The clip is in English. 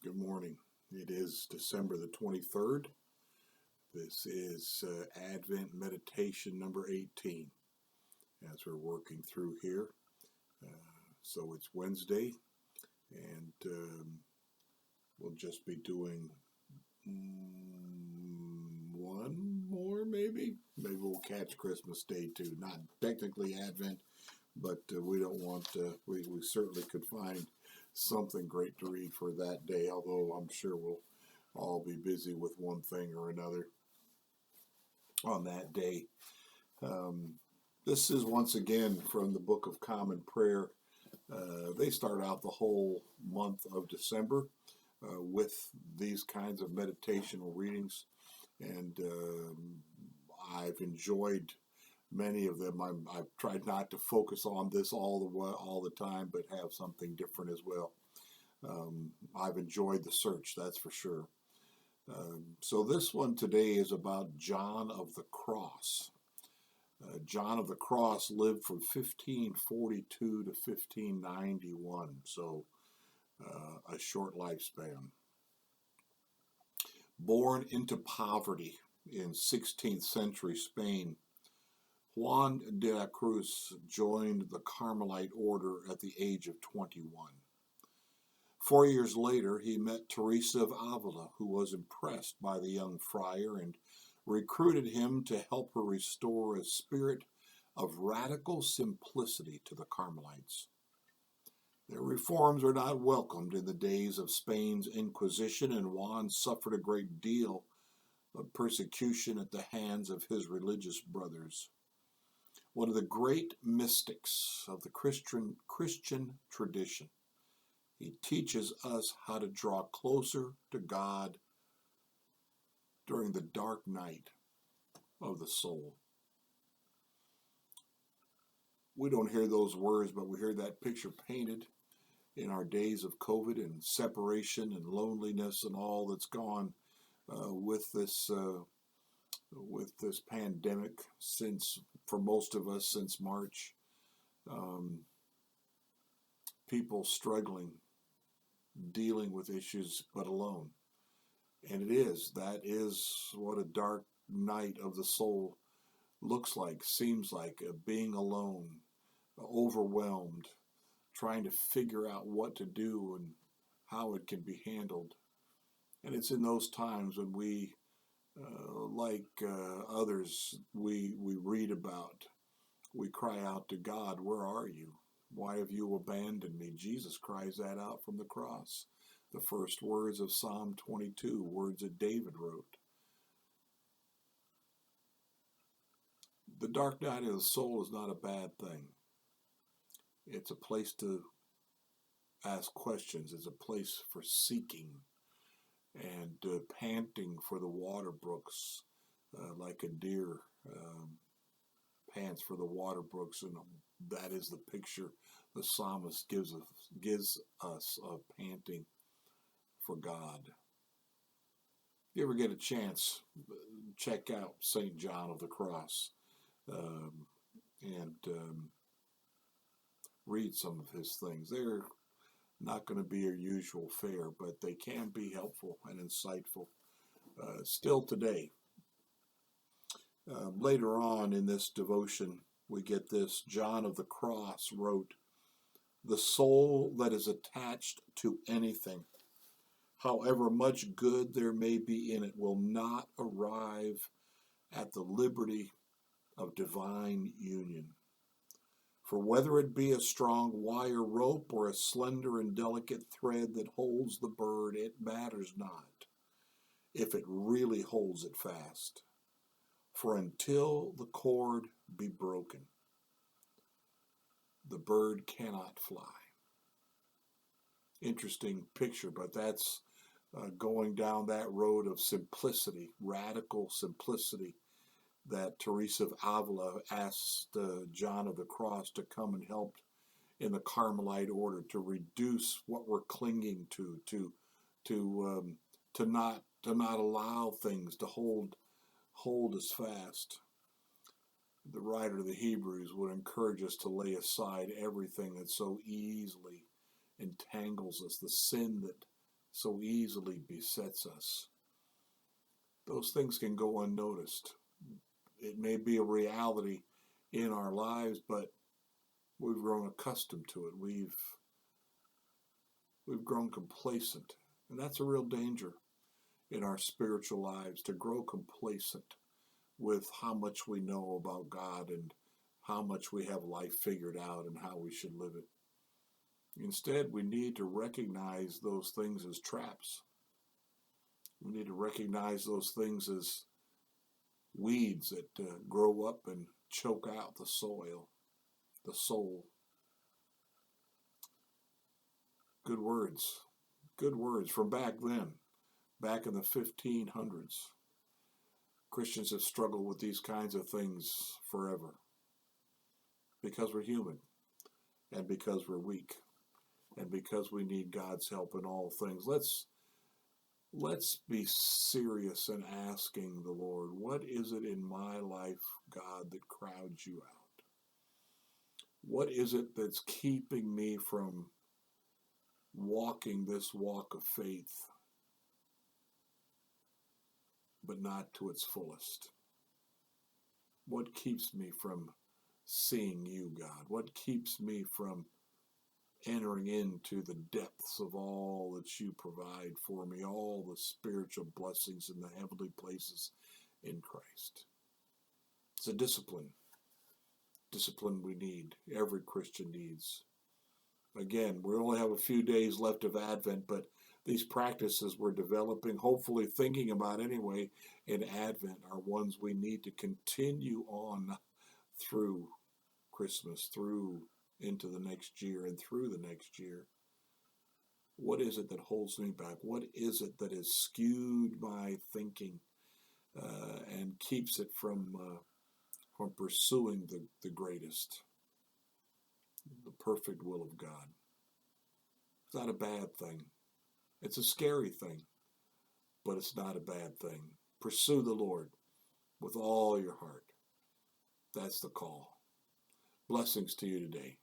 Good morning. It is December the 23rd. This is Advent Meditation number 18 as we're working through here. So it's Wednesday, and we'll just be doing one more maybe. Maybe we'll catch Christmas Day too. Not technically Advent, but we don't want we certainly could find something great to read for that day, although I'm sure we'll all be busy with one thing or another on that day. This is once again from the Book of Common Prayer. They start out the whole month of December with these kinds of meditational readings, and I've enjoyed many of them. I've tried not to focus on this all the time, but have something different as well. I've enjoyed the search, that's for sure. So this one today is about John of the Cross. John of the Cross lived from 1542 to 1591, so a short lifespan. Born into poverty in 16th century Spain, Juan de la Cruz joined the Carmelite order at the age of 21. 4 years later, he met Teresa of Avila, who was impressed by the young friar and recruited him to help her restore a spirit of radical simplicity to the Carmelites. Their reforms were not welcomed in the days of Spain's Inquisition, and Juan suffered a great deal of persecution at the hands of his religious brothers. One of the great mystics of the Christian tradition, he teaches us how to draw closer to God during the dark night of the soul. We don't hear those words, but we hear that picture painted in our days of COVID and separation and loneliness and all that's gone with this pandemic for most of us since March. People struggling, dealing with issues, but alone. And that is what a dark night of the soul looks like, seems like, being alone, overwhelmed, trying to figure out what to do and how it can be handled. And it's in those times when we, like others we read about, we cry out to God, "Where are you? Why have you abandoned me?" Jesus cries that out from the cross. The first words of Psalm 22, words that David wrote. The dark night of the soul is not a bad thing. It's a place to ask questions. It's a place for seeking and panting for the water brooks, like a deer pants for the water brooks, and that is the picture the psalmist gives us of panting for God. If you ever get a chance, check out St. John of the Cross and read some of his things. They're not going to be your usual fare, but they can be helpful and insightful still today. Later on in this devotion, we get this. John of the Cross wrote, "The soul that is attached to anything, however much good there may be in it, will not arrive at the liberty of divine union. For whether it be a strong wire rope or a slender and delicate thread that holds the bird, it matters not if it really holds it fast. For until the cord be broken, the bird cannot fly." Interesting picture, but that's going down that road of simplicity, radical simplicity, that Teresa of Avila asked John of the Cross to come and help in the Carmelite order, to reduce what we're clinging to not allow things to hold us fast. The writer of the Hebrews would encourage us to lay aside everything that so easily entangles us, the sin that so easily besets us. Those things can go unnoticed. It may be a reality in our lives, but we've grown accustomed to it. We've grown complacent. And that's a real danger in our spiritual lives, to grow complacent with how much we know about God and how much we have life figured out and how we should live it. Instead, we need to recognize those things as traps. We need to recognize those things as weeds that grow up and choke out the soil, the soul. Good words from back then, back in the 1500s. Christians have struggled with these kinds of things forever because we're human and because we're weak and because we need God's help in all things. Let's be serious in asking the Lord, what is it in my life, God, that crowds you out? What is it that's keeping me from walking this walk of faith, but not to its fullest? What keeps me from seeing you, God? What keeps me from entering into the depths of all that you provide for me, all the spiritual blessings in the heavenly places in Christ? It's a discipline we need, every Christian needs. Again, we only have a few days left of Advent, but these practices we're developing, hopefully thinking about anyway, in Advent are ones we need to continue on through Christmas, through into the next year and through the next year. What is it that holds me back? What is it that has skewed my thinking and keeps it from pursuing the greatest, the perfect will of God? It's not a bad thing. It's a scary thing, but it's not a bad thing. Pursue the Lord with all your heart. That's the call. Blessings to you today.